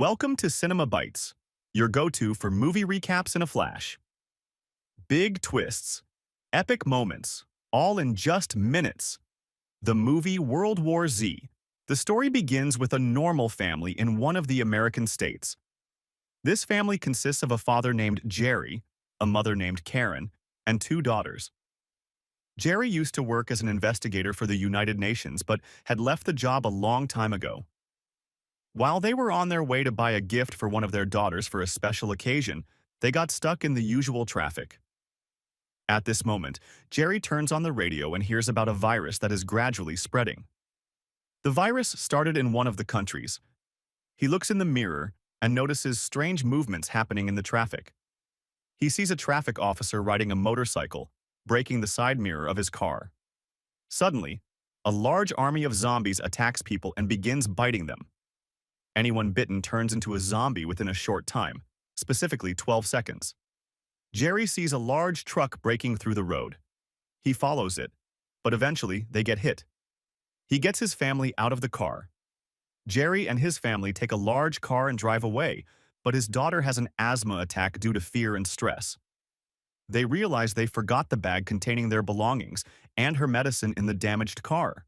Welcome to Cinema Bites, your go-to for movie recaps in a flash. Big twists, epic moments, all in just minutes. The movie World War Z. The story begins with a normal family in one of the American states. This family consists of a father named Jerry, a mother named Karen, and two daughters. Jerry used to work as an investigator for the United Nations but had left the job a long time ago. While they were on their way to buy a gift for one of their daughters for a special occasion, they got stuck in the usual traffic. At this moment, Jerry turns on the radio and hears about a virus that is gradually spreading. The virus started in one of the countries. He looks in the mirror and notices strange movements happening in the traffic. He sees a traffic officer riding a motorcycle, breaking the side mirror of his car. Suddenly, a large army of zombies attacks people and begins biting them. Anyone bitten turns into a zombie within a short time, specifically 12 seconds. Jerry sees a large truck breaking through the road. He follows it, but eventually they get hit. He gets his family out of the car. Jerry and his family take a large car and drive away, but his daughter has an asthma attack due to fear and stress. They realize they forgot the bag containing their belongings and her medicine in the damaged car.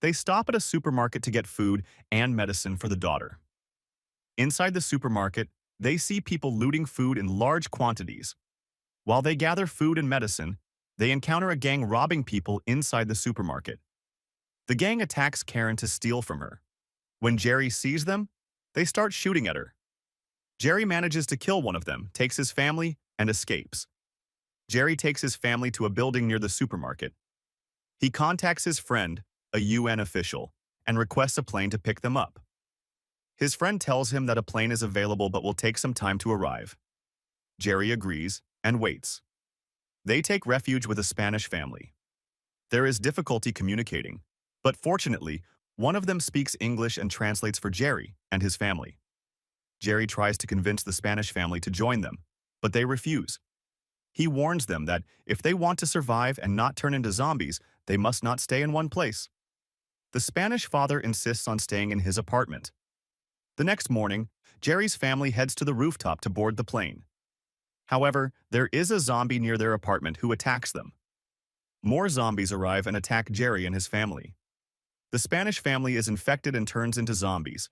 They stop at a supermarket to get food and medicine for the daughter. Inside the supermarket, they see people looting food in large quantities. While they gather food and medicine, they encounter a gang robbing people inside the supermarket. The gang attacks Karen to steal from her. When Jerry sees them, they start shooting at her. Jerry manages to kill one of them, takes his family, and escapes. Jerry takes his family to a building near the supermarket. He contacts his friend, a UN official, and requests a plane to pick them up. His friend tells him that a plane is available but will take some time to arrive. Jerry agrees and waits. They take refuge with a Spanish family. There is difficulty communicating, but fortunately, one of them speaks English and translates for Jerry and his family. Jerry tries to convince the Spanish family to join them, but they refuse. He warns them that if they want to survive and not turn into zombies, they must not stay in one place. The Spanish father insists on staying in his apartment. The next morning, Jerry's family heads to the rooftop to board the plane. However, there is a zombie near their apartment who attacks them. More zombies arrive and attack Jerry and his family. The Spanish family is infected and turns into zombies.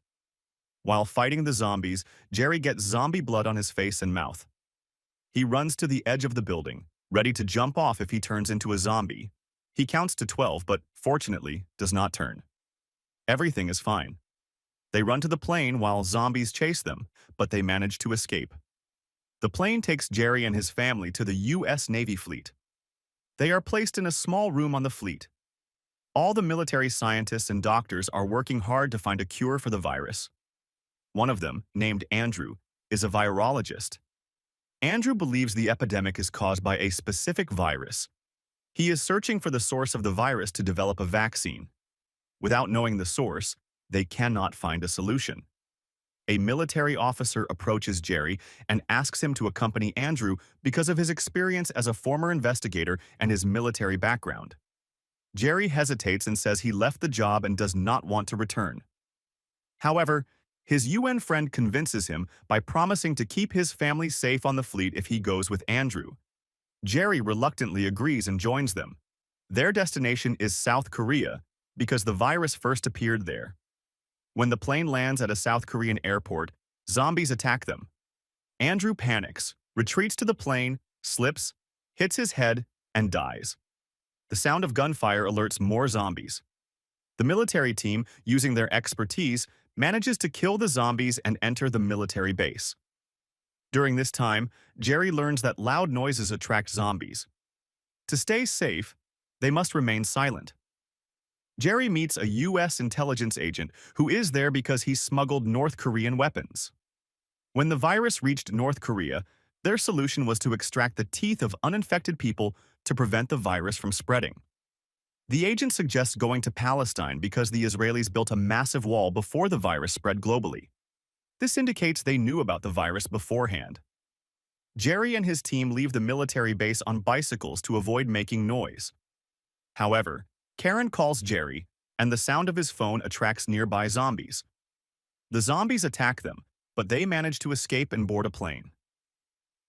While fighting the zombies, Jerry gets zombie blood on his face and mouth. He runs to the edge of the building, ready to jump off if he turns into a zombie. He counts to 12, but fortunately does not turn. Everything is fine. They run to the plane while zombies chase them, but they manage to escape. The plane takes Jerry and his family to the U.S. Navy fleet. They are placed in a small room on the fleet. All the military scientists and doctors are working hard to find a cure for the virus. One of them, named Andrew, is a virologist. Andrew believes the epidemic is caused by a specific virus. He is searching for the source of the virus to develop a vaccine. Without knowing the source, they cannot find a solution. A military officer approaches Jerry and asks him to accompany Andrew because of his experience as a former investigator and his military background. Jerry hesitates and says he left the job and does not want to return. However, his UN friend convinces him by promising to keep his family safe on the fleet if he goes with Andrew. Jerry reluctantly agrees and joins them. Their destination is South Korea because the virus first appeared there. When the plane lands at a South Korean airport, zombies attack them. Andrew panics, retreats to the plane, slips, hits his head, and dies. The sound of gunfire alerts more zombies. The military team, using their expertise, manages to kill the zombies and enter the military base. During this time, Jerry learns that loud noises attract zombies. To stay safe, they must remain silent. Jerry meets a U.S. intelligence agent who is there because he smuggled North Korean weapons. When the virus reached North Korea, their solution was to extract the teeth of uninfected people to prevent the virus from spreading. The agent suggests going to Palestine because the Israelis built a massive wall before the virus spread globally. This indicates they knew about the virus beforehand. Jerry and his team leave the military base on bicycles to avoid making noise. However, Karen calls Jerry, and the sound of his phone attracts nearby zombies. The zombies attack them, but they manage to escape and board a plane.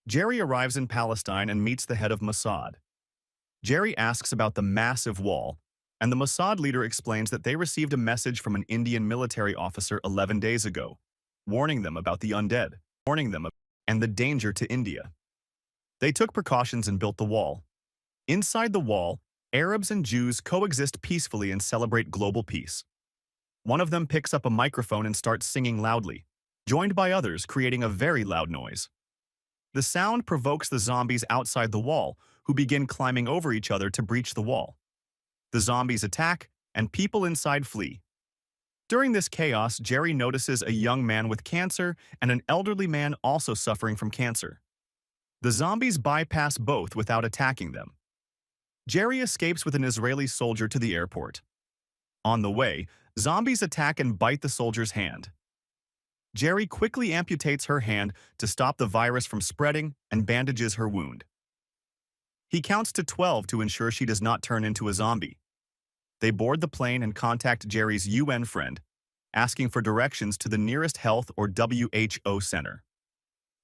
Jerry arrives in Palestine and meets the head of Mossad. Jerry asks about the massive wall, and the Mossad leader explains that they received a message from an Indian military officer 11 days ago, warning them about the undead, and the danger to India. They took precautions and built the wall. Inside the wall, Arabs and Jews coexist peacefully and celebrate global peace. One of them picks up a microphone and starts singing loudly, joined by others creating a very loud noise. The sound provokes the zombies outside the wall, who begin climbing over each other to breach the wall. The zombies attack, and people inside flee. During this chaos, Jerry notices a young man with cancer and an elderly man also suffering from cancer. The zombies bypass both without attacking them. Jerry escapes with an Israeli soldier to the airport. On the way, zombies attack and bite the soldier's hand. Jerry quickly amputates her hand to stop the virus from spreading and bandages her wound. He counts to 12 to ensure she does not turn into a zombie. They board the plane and contact Jerry's UN friend, asking for directions to the nearest health or WHO center.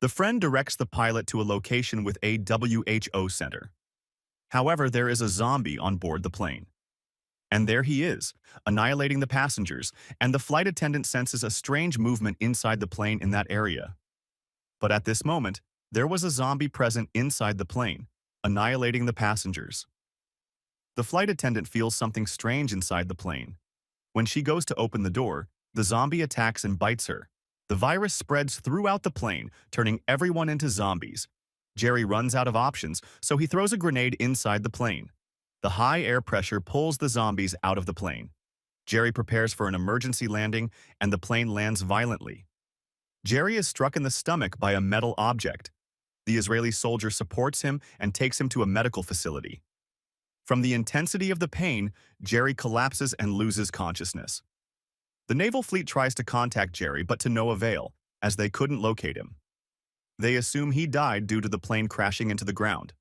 The friend directs the pilot to a location with a WHO center. However, there is a zombie on board the plane. And there he is, annihilating the passengers, and the flight attendant senses a strange movement inside the plane in that area. But at this moment, there was a zombie present inside the plane, annihilating the passengers. The flight attendant feels something strange inside the plane. When she goes to open the door, the zombie attacks and bites her. The virus spreads throughout the plane, turning everyone into zombies. Jerry runs out of options, so he throws a grenade inside the plane. The high air pressure pulls the zombies out of the plane. Jerry prepares for an emergency landing, and the plane lands violently. Jerry is struck in the stomach by a metal object. The Israeli soldier supports him and takes him to a medical facility. From the intensity of the pain, Jerry collapses and loses consciousness. The naval fleet tries to contact Jerry, but to no avail, as they couldn't locate him. They assume he died due to the plane crashing into the ground.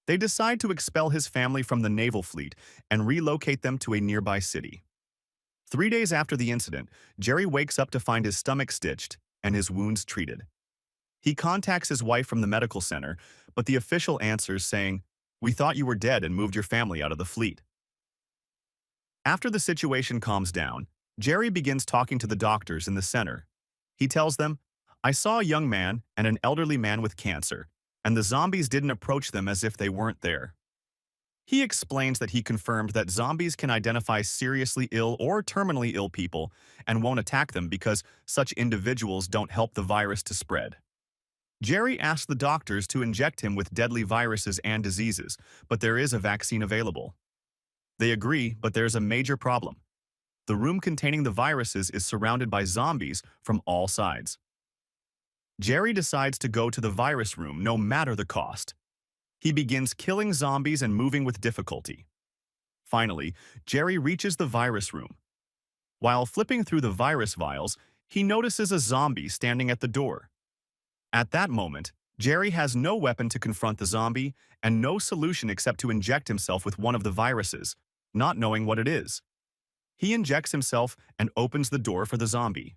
They decide to expel his family from the naval fleet and relocate them to a nearby city. 3 days after the incident, Jerry wakes up to find his stomach stitched and his wounds treated. He contacts his wife from the medical center, but the official answers saying, "We thought you were dead and moved your family out of the fleet." After the situation calms down, Jerry begins talking to the doctors in the center. He tells them, "I saw a young man and an elderly man with cancer, and the zombies didn't approach them as if they weren't there." He explains that he confirmed that zombies can identify seriously ill or terminally ill people and won't attack them because such individuals don't help the virus to spread. Jerry asks the doctors to inject him with deadly viruses and diseases, but there is a vaccine available. They agree, but there's a major problem. The room containing the viruses is surrounded by zombies from all sides. Jerry decides to go to the virus room no matter the cost. He begins killing zombies and moving with difficulty. Finally, Jerry reaches the virus room. While flipping through the virus vials, he notices a zombie standing at the door. At that moment, Jerry has no weapon to confront the zombie and no solution except to inject himself with one of the viruses, not knowing what it is. He injects himself and opens the door for the zombie.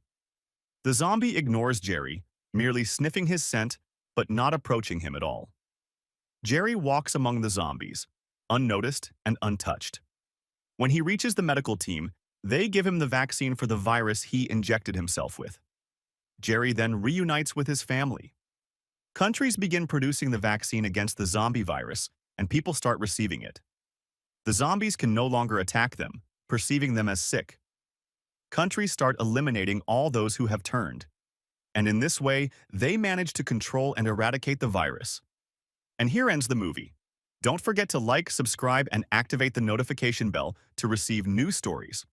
The zombie ignores Jerry, merely sniffing his scent, but not approaching him at all. Jerry walks among the zombies, unnoticed and untouched. When he reaches the medical team, they give him the vaccine for the virus he injected himself with. Jerry then reunites with his family. Countries begin producing the vaccine against the zombie virus, and people start receiving it. The zombies can no longer attack them, perceiving them as sick. Countries start eliminating all those who have turned. And in this way, they manage to control and eradicate the virus. And here ends the movie. Don't forget to like, subscribe, and activate the notification bell to receive new stories.